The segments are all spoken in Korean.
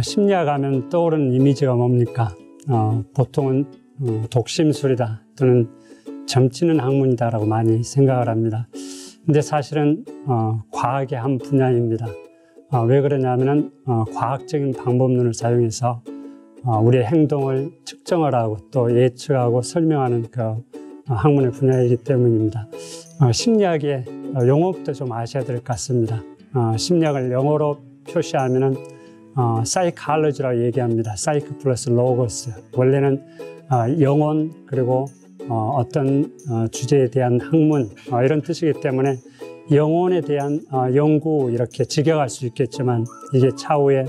심리학 하면 떠오르는 이미지가 뭡니까? 보통은 독심술이다 또는 점치는 학문이다라고 많이 생각을 합니다. 근데 사실은 과학의 한 분야입니다. 왜 그러냐면은 과학적인 방법론을 사용해서 우리의 행동을 측정을 하고 또 예측하고 설명하는 그 학문의 분야이기 때문입니다. 심리학의 용어부터 좀 아셔야 될 것 같습니다. 심리학을 영어로 표시하면은 psychology라고 얘기합니다. psych 플러스 logos. 원래는 영혼 그리고 어떤 주제에 대한 학문 이런 뜻이기 때문에 영혼에 대한 연구 이렇게 직역할 수 있겠지만 이게 차후에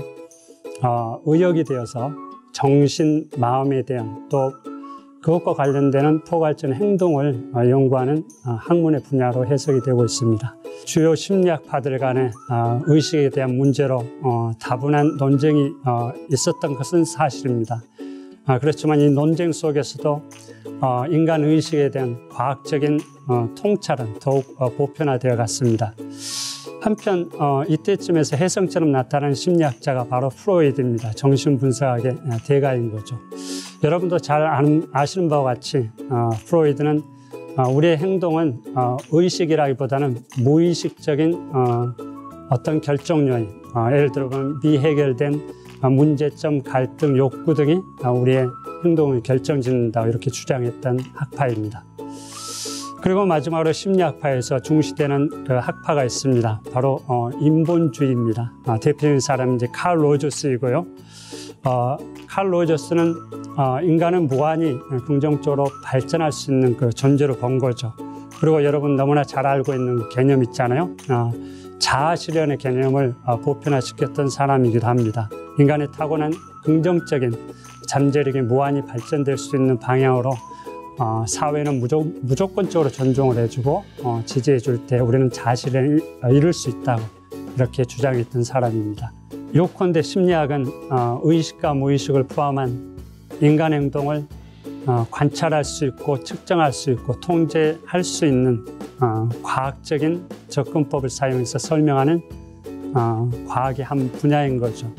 의역이 되어서 정신, 마음에 대한 또 그것과 관련되는 포괄적인 행동을 연구하는 학문의 분야로 해석이 되고 있습니다. 주요 심리학파들 간의 의식에 대한 문제로 다분한 논쟁이 있었던 것은 사실입니다. 그렇지만 이 논쟁 속에서도 인간 의식에 대한 과학적인 통찰은 더욱 보편화되어 갔습니다. 한편 이때쯤에서 혜성처럼 나타난 심리학자가 바로 프로이드입니다. 정신분석학의 대가인 거죠. 여러분도 잘 아시는 바와 같이 프로이드는 우리의 행동은 의식이라기보다는 무의식적인 어떤 결정 요인, 예를 들어 보면 미해결된 문제점, 갈등, 욕구 등이 우리의 행동을 결정짓는다 이렇게 주장했던 학파입니다. 그리고 마지막으로 심리학파에서 중시되는 그 학파가 있습니다. 바로 인본주의입니다. 대표적인 사람은 이제 칼 로저스이고요. 칼 로저스는 인간은 무한히 긍정적으로 발전할 수 있는 그 존재로 본 거죠. 그리고 여러분 너무나 잘 알고 있는 개념 있잖아요. 자아실현의 개념을 보편화시켰던 사람이기도 합니다. 인간의 타고난 긍정적인 잠재력이 무한히 발전될 수 있는 방향으로 사회는 무조건적으로 존중을 해주고 지지해 줄 때 우리는 자아실현을 이룰 수 있다고 이렇게 주장했던 사람입니다. 요컨대 심리학은 의식과 무의식을 포함한 인간 행동을 관찰할 수 있고 측정할 수 있고 통제할 수 있는 과학적인 접근법을 사용해서 설명하는 과학의 한 분야인 거죠.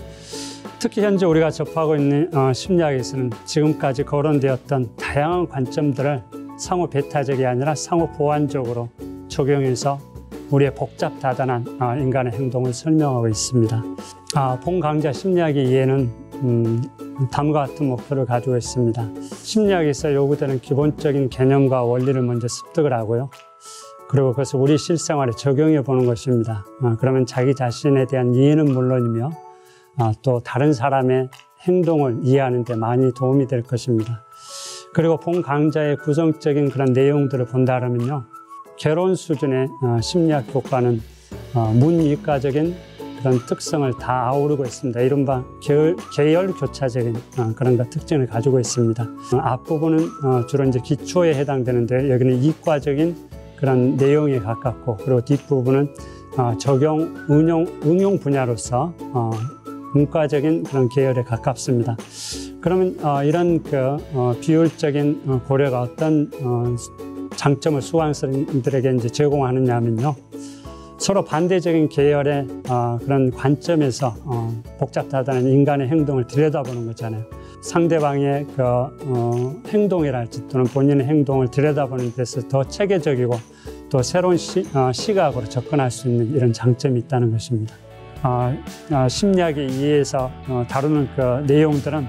특히 현재 우리가 접하고 있는 심리학에서는 지금까지 거론되었던 다양한 관점들을 상호 배타적이 아니라 상호 보완적으로 적용해서 우리의 복잡다단한 인간의 행동을 설명하고 있습니다. 본 강좌 심리학의 이해는 다음과 같은 목표를 가지고 있습니다. 심리학에서 요구되는 기본적인 개념과 원리를 먼저 습득을 하고요. 그리고 그것을 우리 실생활에 적용해 보는 것입니다. 그러면 자기 자신에 대한 이해는 물론이며 또 다른 사람의 행동을 이해하는 데 많이 도움이 될 것입니다. 그리고 본 강좌의 구성적인 그런 내용들을 본다면요. 개론 수준의 심리학 교과는 문이과적인 그런 특성을 다 아우르고 있습니다. 이른바 계열교차적인 그런 특징을 가지고 있습니다. 앞부분은 주로 이제 기초에 해당되는데 여기는 이과적인 그런 내용에 가깝고 그리고 뒷부분은 적용, 응용 분야로서 문과적인 그런 계열에 가깝습니다. 그러면 이런 비율적인 고려가 어떤 장점을 수강생들에게 이제 제공하느냐면요. 서로 반대적인 계열의 그런 관점에서 복잡하다는 인간의 행동을 들여다보는 거잖아요. 상대방의 행동이랄지 또는 본인의 행동을 들여다보는 데서 더 체계적이고 또 새로운 시각으로 접근할 수 있는 이런 장점이 있다는 것입니다. 심리학에 의해서 다루는 그 내용들은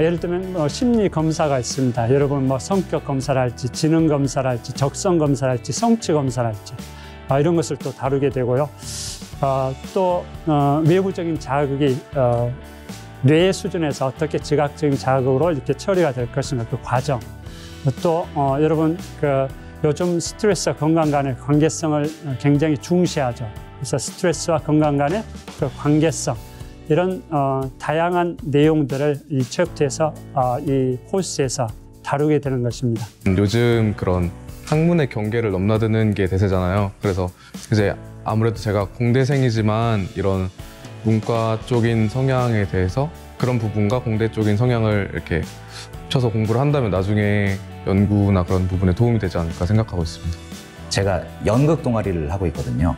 예를 들면 심리 검사가 있습니다. 여러분 성격 검사를 할지 지능 검사를 할지 적성 검사를 할지 성취 검사를 할지 이런 것을 또 다루게 되고요. 또 외부적인 자극이 뇌 수준에서 어떻게 지각적인 자극으로 이렇게 처리가 될 것인가 그 과정. 또 여러분 요즘 스트레스와 건강 간의 관계성을 굉장히 중시하죠. 그래서 스트레스와 건강 간의 그 관계성 이런 다양한 내용들을 이 챕터에서 이 코र्스에서 다루게 되는 것입니다. 요즘 그런 학문의 경계를 넘나드는 게 대세잖아요. 그래서 이제 아무래도 제가 공대생이지만 이런 문과 쪽인 성향에 대해서 그런 부분과 공대 쪽인 성향을 이렇게 합쳐서 공부를 한다면 나중에 연구나 그런 부분에 도움이 되지 않을까 생각하고 있습니다. 제가 연극 동아리를 하고 있거든요.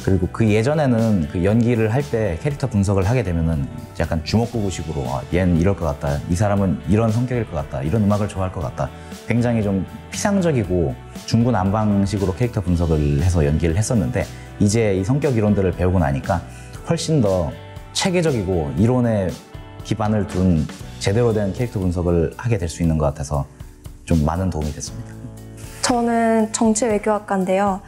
그리고 그 예전에는 그 연기를 할 때 캐릭터 분석을 하게 되면은 약간 주먹구구식으로 얘는 이럴 것 같다, 이 사람은 이런 성격일 것 같다, 이런 음악을 좋아할 것 같다, 굉장히 좀 피상적이고 중구난방식으로 캐릭터 분석을 해서 연기를 했었는데 이제 이 성격 이론들을 배우고 나니까 훨씬 더 체계적이고 이론에 기반을 둔 제대로 된 캐릭터 분석을 하게 될 수 있는 것 같아서 좀 많은 도움이 됐습니다. 저는 정치외교학과인데요.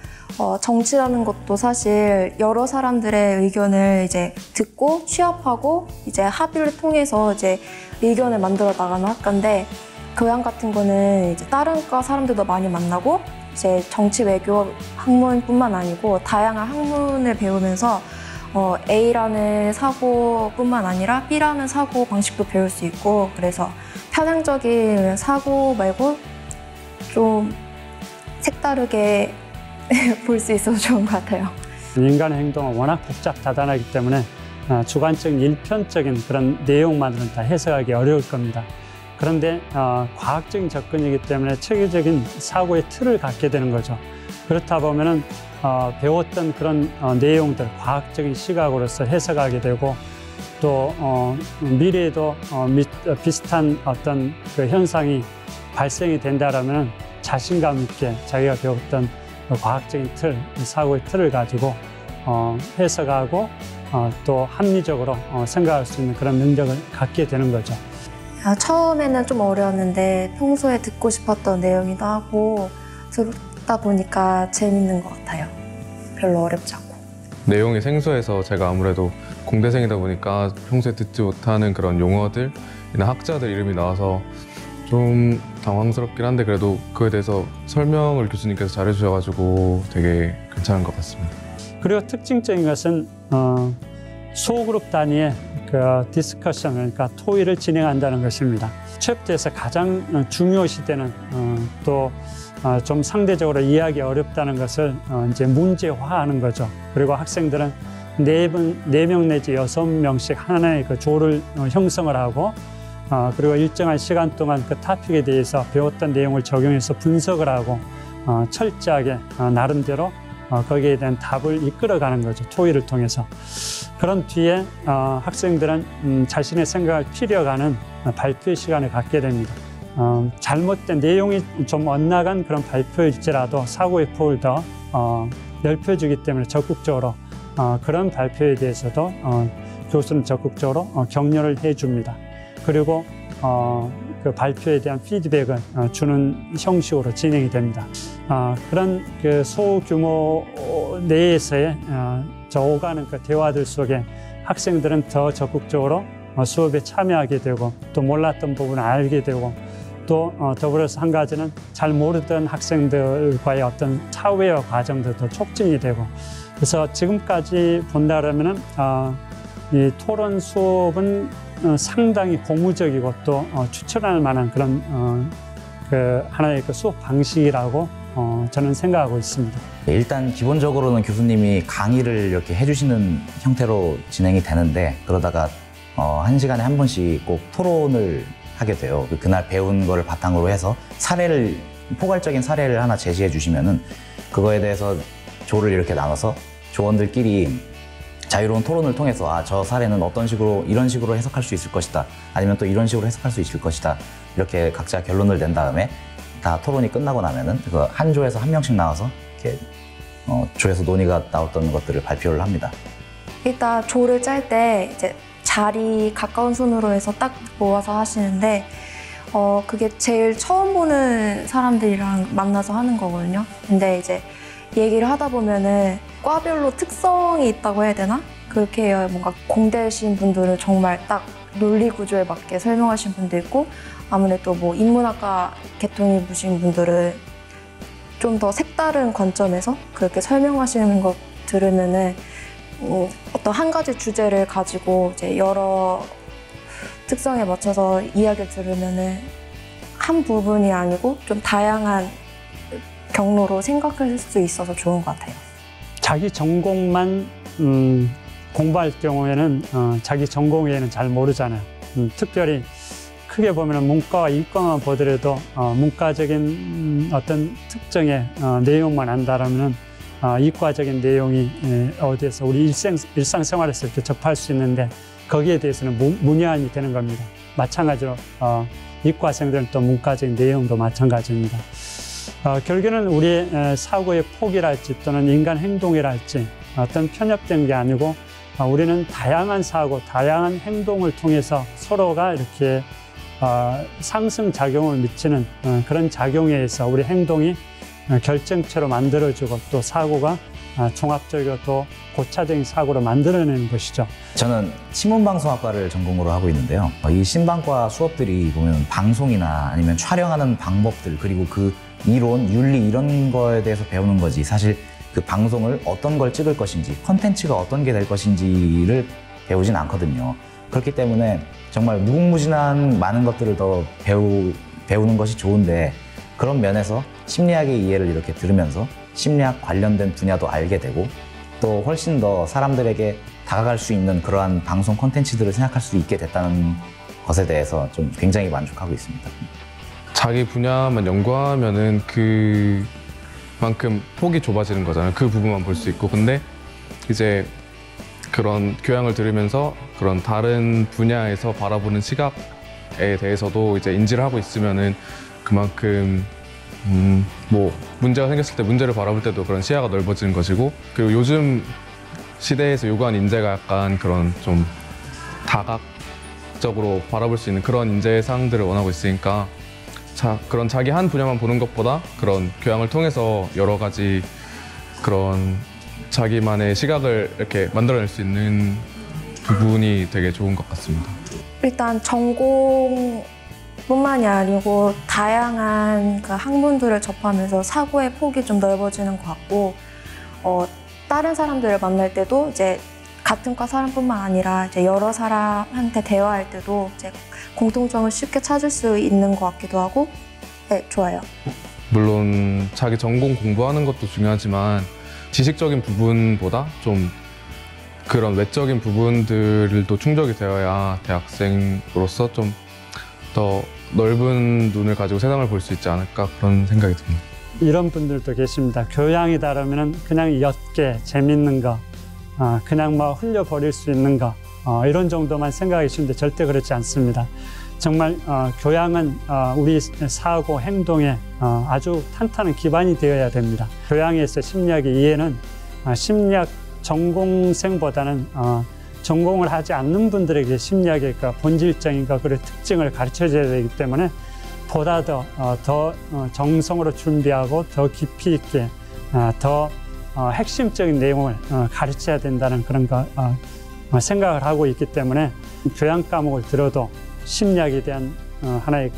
정치라는 것도 사실 여러 사람들의 의견을 이제 듣고 취합하고 이제 합의를 통해서 이제 의견을 만들어 나가는 학과인데, 교양 같은 거는 이제 다른 과 사람들도 많이 만나고 이제 정치외교 학문뿐만 아니고 다양한 학문을 배우면서 A라는 사고뿐만 아니라 B라는 사고 방식도 배울 수 있고, 그래서 편향적인 사고 말고 좀 색다르게 볼 수 있어서 좋은 것 같아요. 인간의 행동은 워낙 복잡다단하기 때문에 주관적인 일편적인 그런 내용만으로는 다 해석하기 어려울 겁니다. 그런데 과학적인 접근이기 때문에 체계적인 사고의 틀을 갖게 되는 거죠. 그렇다 보면은 배웠던 그런 내용들 과학적인 시각으로서 해석하게 되고, 또 미래에도 비슷한 어떤 그 현상이 발생이 된다라면 자신감 있게 자기가 배웠던 과학적인 틀, 사고의 틀을 가지고 해석하고 또 합리적으로 생각할 수 있는 그런 능력을 갖게 되는 거죠. 처음에는 좀 어려웠는데 평소에 듣고 싶었던 내용이기도 하고 듣다 보니까 재밌는 것 같아요. 별로 어렵지 않고. 내용이 생소해서 제가 아무래도 공대생이다 보니까 평소에 듣지 못하는 그런 용어들이나 학자들 이름이 나와서 좀 당황스럽긴 한데 그래도 그에 대해서 설명을 교수님께서 잘해주셔가지고 되게 괜찮은 것 같습니다. 그리고 특징적인 것은 소그룹 단위의 그 디스커션, 그러니까 토의를 진행한다는 것입니다. 챕터에서 가장 중요시되는 또 좀 상대적으로 이해하기 어렵다는 것을 이제 문제화하는 거죠. 그리고 학생들은 4명 내지 6명씩 하나의 그 조를 형성을 하고 그리고 일정한 시간 동안 그 토픽에 대해서 배웠던 내용을 적용해서 분석을 하고 철저하게 나름대로 거기에 대한 답을 이끌어가는 거죠. 토의를 통해서. 그런 뒤에 학생들은 자신의 생각을 피려가는 발표 시간을 갖게 됩니다. 잘못된 내용이 좀 엇나간 그런 발표일지라도 사고의 폭을 더 넓혀주기 때문에 적극적으로 그런 발표에 대해서도 교수는 적극적으로 격려를 해줍니다. 그리고 그 발표에 대한 피드백을 주는 형식으로 진행이 됩니다. 그런 그 소규모 내에서의 저 오가는 그 대화들 속에 학생들은 더 적극적으로 수업에 참여하게 되고 또 몰랐던 부분을 알게 되고 또 더불어서 한 가지는 잘 모르던 학생들과의 어떤 사회화 과정들도 촉진이 되고, 그래서 지금까지 본다라면은 이 토론 수업은 상당히 고무적이고 또 추천할 만한 그런 그 하나의 그 수업 방식이라고 저는 생각하고 있습니다. 일단 기본적으로는 교수님이 강의를 이렇게 해주시는 형태로 진행이 되는데, 그러다가 1시간에 한 번씩 꼭 토론을 하게 돼요. 그날 배운 거를 바탕으로 해서 포괄적인 사례를 하나 제시해 주시면은 그거에 대해서 조를 이렇게 나눠서 조원들끼리 자유로운 토론을 통해서 저 사례는 어떤 식으로 이런 식으로 해석할 수 있을 것이다, 아니면 또 이런 식으로 해석할 수 있을 것이다, 이렇게 각자 결론을 낸 다음에 다 토론이 끝나고 나면은 그 한 조에서 한 명씩 나와서 이렇게 조에서 논의가 나왔던 것들을 발표를 합니다. 일단 조를 짤 때 이제 자리 가까운 순으로 해서 딱 모아서 하시는데 그게 제일 처음 보는 사람들이랑 만나서 하는 거거든요. 근데 이제 얘기를 하다 보면은 과별로 특성이 있다고 해야 되나? 그렇게 해야 뭔가 공대신 분들은 정말 딱 논리 구조에 맞게 설명하신 분도 있고, 아무래도 뭐 인문학과 계통이 보신 분들은 좀 더 색다른 관점에서 그렇게 설명하시는 거 들으면은 어떤 한 가지 주제를 가지고 이제 여러 특성에 맞춰서 이야기를 들으면은 한 부분이 아니고 좀 다양한 경로로 생각할 수 있어서 좋은 것 같아요. 자기 전공만 공부할 경우에는 자기 전공 외에는 잘 모르잖아요. 특별히 크게 보면 문과와 이과만 보더라도 문과적인 어떤 특정의 내용만 안다라면 이과적인 내용이 어디에서 우리 일상생활에서 이렇게 접할 수 있는데 거기에 대해서는 문외한이 되는 겁니다. 마찬가지로 이과생들은 또 문과적인 내용도 마찬가지입니다. 결국에는 우리의 사고의 폭이랄지 또는 인간 행동이랄지 어떤 편협된 게 아니고 우리는 다양한 사고, 다양한 행동을 통해서 서로가 이렇게 상승작용을 미치는 그런 작용에 의해서 우리 행동이 결정체로 만들어지고 또 사고가 종합적이고 또 고차적인 사고로 만들어내는 것이죠. 저는 신문방송학과를 전공으로 하고 있는데요. 이 신방과 수업들이 보면 방송이나 아니면 촬영하는 방법들 그리고 그 이론, 윤리 이런 거에 대해서 배우는 거지 사실 그 방송을 어떤 걸 찍을 것인지 컨텐츠가 어떤 게 될 것인지를 배우진 않거든요. 그렇기 때문에 정말 무궁무진한 많은 것들을 더 배우는 것이 좋은데 그런 면에서 심리학의 이해를 이렇게 들으면서 심리학 관련된 분야도 알게 되고 또 훨씬 더 사람들에게 다가갈 수 있는 그러한 방송 콘텐츠들을 생각할 수 있게 됐다는 것에 대해서 좀 굉장히 만족하고 있습니다. 자기 분야만 연구하면은 그만큼 폭이 좁아지는 거잖아요. 그 부분만 볼 수 있고. 근데 이제 그런 교양을 들으면서 그런 다른 분야에서 바라보는 시각에 대해서도 이제 인지를 하고 있으면은 그만큼 뭐 문제가 생겼을 때 문제를 바라볼 때도 그런 시야가 넓어지는 것이고, 그리고 요즘 시대에서 요구하는 인재가 약간 그런 좀 다각적으로 바라볼 수 있는 그런 인재상들을 원하고 있으니까 그런 자기 한 분야만 보는 것보다 그런 교양을 통해서 여러 가지 그런 자기만의 시각을 이렇게 만들어낼 수 있는 부분이 되게 좋은 것 같습니다. 일단 전공뿐만이 아니고 다양한 그 학문들을 접하면서 사고의 폭이 좀 넓어지는 것 같고, 다른 사람들을 만날 때도 이제 같은 과 사람뿐만 아니라 이제 여러 사람한테 대화할 때도 이제 공통점을 쉽게 찾을 수 있는 것 같기도 하고, 네, 좋아요. 물론 자기 전공 공부하는 것도 중요하지만 지식적인 부분보다 좀 그런 외적인 부분들도 충족이 되어야 대학생으로서 좀 더 넓은 눈을 가지고 세상을 볼 수 있지 않을까, 그런 생각이 듭니다. 이런 분들도 계십니다. 교양이 다르면 그냥 옅게 재밌는 거, 그냥 뭐 흘려버릴 수 있는 거, 이런 정도만 생각하기 쉬운데 절대 그렇지 않습니다. 정말 교양은 우리 사고, 행동에 아주 탄탄한 기반이 되어야 됩니다. 교양에서 심리학의 이해는 심리학 전공생보다는 전공을 하지 않는 분들에게 심리학의 본질적인 그런 특징을 가르쳐줘야 되기 때문에 보다 더 정성으로 준비하고 더 깊이 있게 더 핵심적인 내용을 가르쳐야 된다는 그런 생각을 하고 있기 때문에 교양 과목을 들어도 심리학에 대한 하나의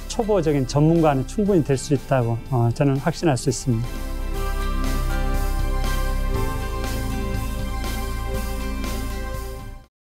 초보적인 전문가는 충분히 될 수 있다고 저는 확신할 수 있습니다.